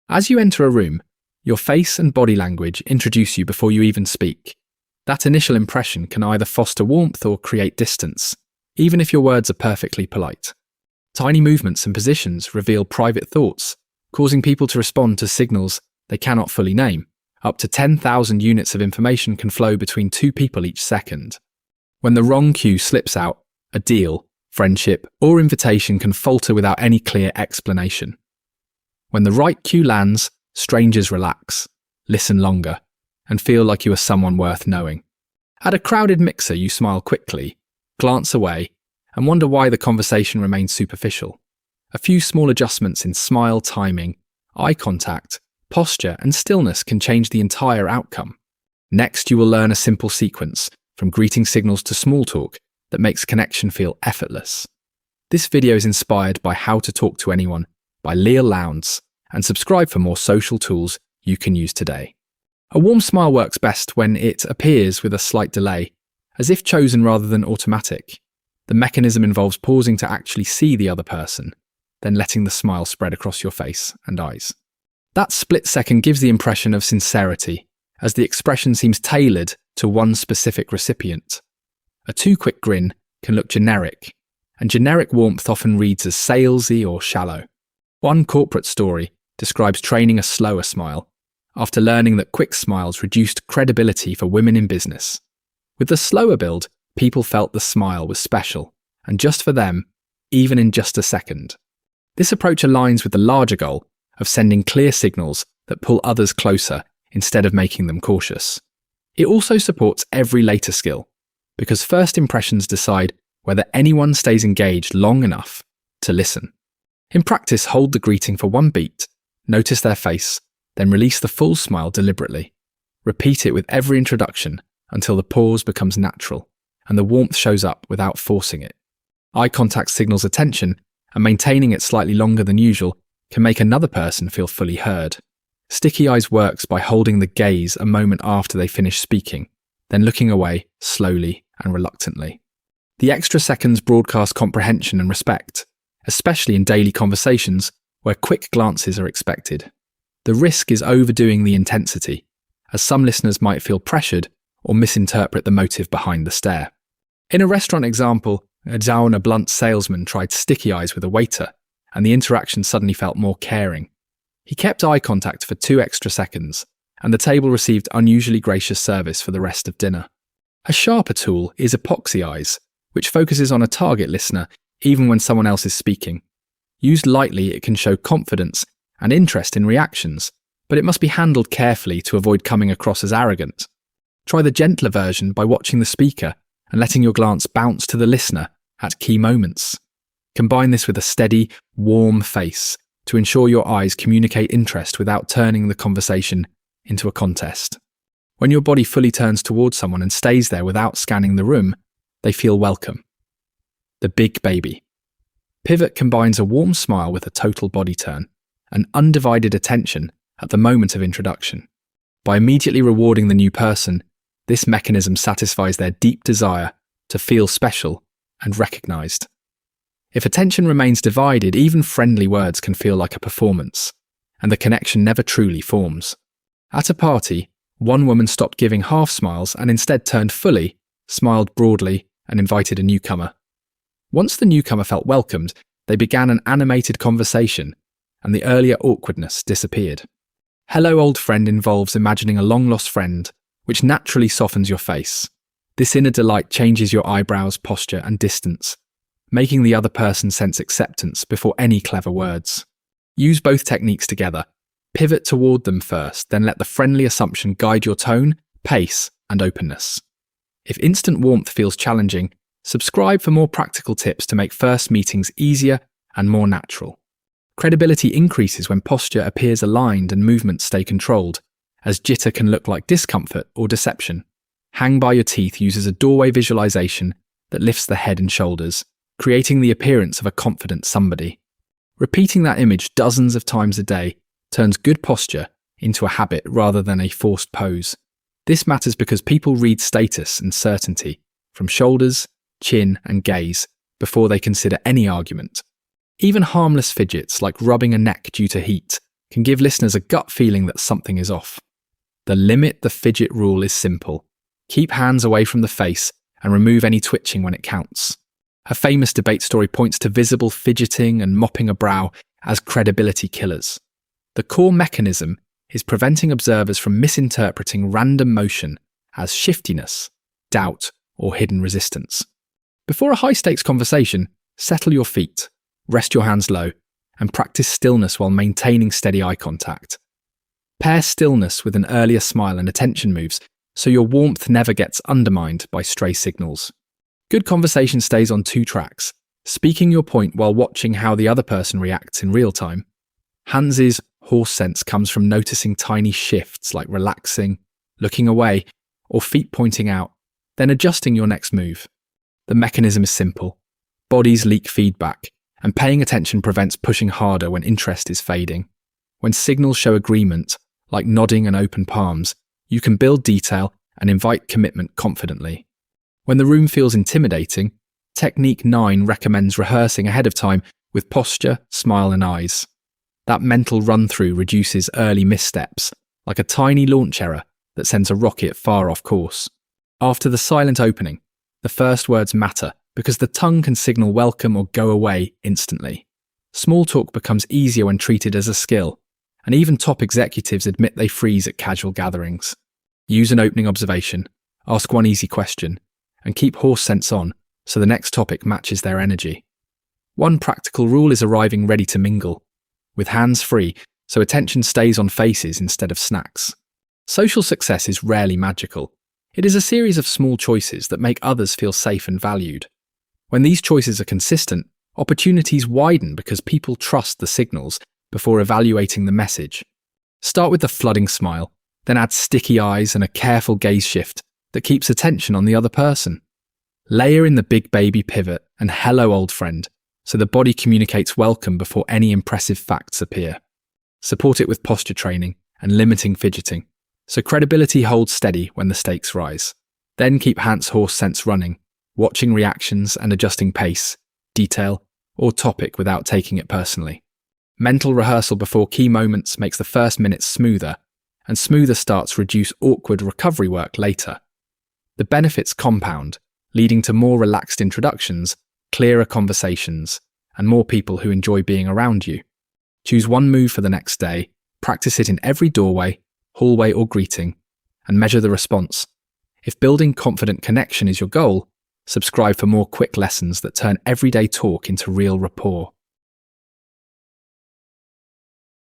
As you enter a room, your face and body language introduce you before you even speak. That initial impression can either foster warmth or create distance, even if your words are perfectly polite. Tiny movements and positions reveal private thoughts, causing people to respond to signals they cannot fully name. Up to 10,000 units of information can flow between two people each second. When the wrong cue slips out, a deal, friendship, or invitation can falter without any clear explanation. When the right cue lands, strangers relax, listen longer, and feel like you are someone worth knowing. At a crowded mixer, you smile quickly, glance away, and wonder why the conversation remains superficial. A few small adjustments in smile timing, eye contact, posture, and stillness can change the entire outcome. Next, you will learn a simple sequence, from greeting signals to small talk, that makes connection feel effortless. This video is inspired by How to Talk to Anyone by Leil Lowndes, and subscribe for more social tools you can use today. A warm smile works best when it appears with a slight delay, as if chosen rather than automatic. The mechanism involves pausing to actually see the other person, then letting the smile spread across your face and eyes. That split second gives the impression of sincerity, as the expression seems tailored to one specific recipient. A too quick grin can look generic, and generic warmth often reads as salesy or shallow. One corporate story describes training a slower smile, after learning that quick smiles reduced credibility for women in business. With the slower build, people felt the smile was special, and just for them, even in just a second. This approach aligns with the larger goal of sending clear signals that pull others closer instead of making them cautious. It also supports every later skill, because first impressions decide whether anyone stays engaged long enough to listen. In practice, hold the greeting for one beat, notice their face, then release the full smile deliberately. Repeat it with every introduction until the pause becomes natural and the warmth shows up without forcing it. Eye contact signals attention, and maintaining it slightly longer than usual can make another person feel fully heard. Sticky eyes works by holding the gaze a moment after they finish speaking, then looking away slowly and reluctantly. The extra seconds broadcast comprehension and respect, especially in daily conversations where quick glances are expected. The risk is overdoing the intensity, as some listeners might feel pressured or misinterpret the motive behind the stare. In a restaurant example, a blunt salesman tried sticky eyes with a waiter, and the interaction suddenly felt more caring. He kept eye contact for 2 extra seconds, and the table received unusually gracious service for the rest of dinner. A sharper tool is epoxy eyes, which focuses on a target listener even when someone else is speaking. Used lightly, it can show confidence and interest in reactions, but it must be handled carefully to avoid coming across as arrogant. Try the gentler version by watching the speaker and letting your glance bounce to the listener at key moments. Combine this with a steady, warm face to ensure your eyes communicate interest without turning the conversation into a contest. When your body fully turns towards someone and stays there without scanning the room, they feel welcome. The big baby. Pivot combines a warm smile with a total body turn, and undivided attention at the moment of introduction. By immediately rewarding the new person, this mechanism satisfies their deep desire to feel special and recognized. If attention remains divided, even friendly words can feel like a performance, and the connection never truly forms. At a party, one woman stopped giving half smiles and instead turned fully, smiled broadly, and invited a newcomer. Once the newcomer felt welcomed, they began an animated conversation, and the earlier awkwardness disappeared. Hello, old friend involves imagining a long-lost friend, which naturally softens your face. This inner delight changes your eyebrows, posture, and distance, making the other person sense acceptance before any clever words. Use both techniques together. Pivot toward them first, then let the friendly assumption guide your tone, pace, and openness. If instant warmth feels challenging, subscribe for more practical tips to make first meetings easier and more natural. Credibility increases when posture appears aligned and movements stay controlled, as jitter can look like discomfort or deception. Hang by your teeth uses a doorway visualization that lifts the head and shoulders, creating the appearance of a confident somebody. Repeating that image dozens of times a day turns good posture into a habit rather than a forced pose. This matters because people read status and certainty from shoulders, chin, and gaze before they consider any argument. Even harmless fidgets like rubbing a neck due to heat can give listeners a gut feeling that something is off. The limit the fidget rule is simple. Keep hands away from the face and remove any twitching when it counts. A famous debate story points to visible fidgeting and mopping a brow as credibility killers. The core mechanism is preventing observers from misinterpreting random motion as shiftiness, doubt, or hidden resistance. Before a high-stakes conversation, settle your feet, rest your hands low, and practice stillness while maintaining steady eye contact. Pair stillness with an earlier smile and attention moves so your warmth never gets undermined by stray signals. Good conversation stays on two tracks, speaking your point while watching how the other person reacts in real time. Hans's horse sense comes from noticing tiny shifts like relaxing, looking away, or feet pointing out, then adjusting your next move. The mechanism is simple. Bodies leak feedback, and paying attention prevents pushing harder when interest is fading. When signals show agreement, like nodding and open palms, you can build detail and invite commitment confidently. When the room feels intimidating, Technique 9 recommends rehearsing ahead of time with posture, smile and eyes. That mental run-through reduces early missteps, like a tiny launch error that sends a rocket far off course. After the silent opening, the first words matter because the tongue can signal welcome or go away instantly. Small talk becomes easier when treated as a skill, and even top executives admit they freeze at casual gatherings. Use an opening observation, ask one easy question, and keep horse sense on so the next topic matches their energy. One practical rule is arriving ready to mingle, with hands free so attention stays on faces instead of snacks. Social success is rarely magical. It is a series of small choices that make others feel safe and valued. When these choices are consistent, opportunities widen because people trust the signals before evaluating the message. Start with the flooding smile, then add sticky eyes and a careful gaze shift that keeps attention on the other person. Layer in the big baby pivot and hello old friend, so the body communicates welcome before any impressive facts appear. Support it with posture training and limiting fidgeting, so credibility holds steady when the stakes rise. Then keep Hans' horse sense running, watching reactions and adjusting pace, detail, or topic without taking it personally. Mental rehearsal before key moments makes the first minutes smoother, and smoother starts reduce awkward recovery work later. The benefits compound, leading to more relaxed introductions, clearer conversations, and more people who enjoy being around you. Choose one move for the next day, practice it in every doorway, hallway or greeting, and measure the response. If building confident connection is your goal, subscribe for more quick lessons that turn everyday talk into real rapport.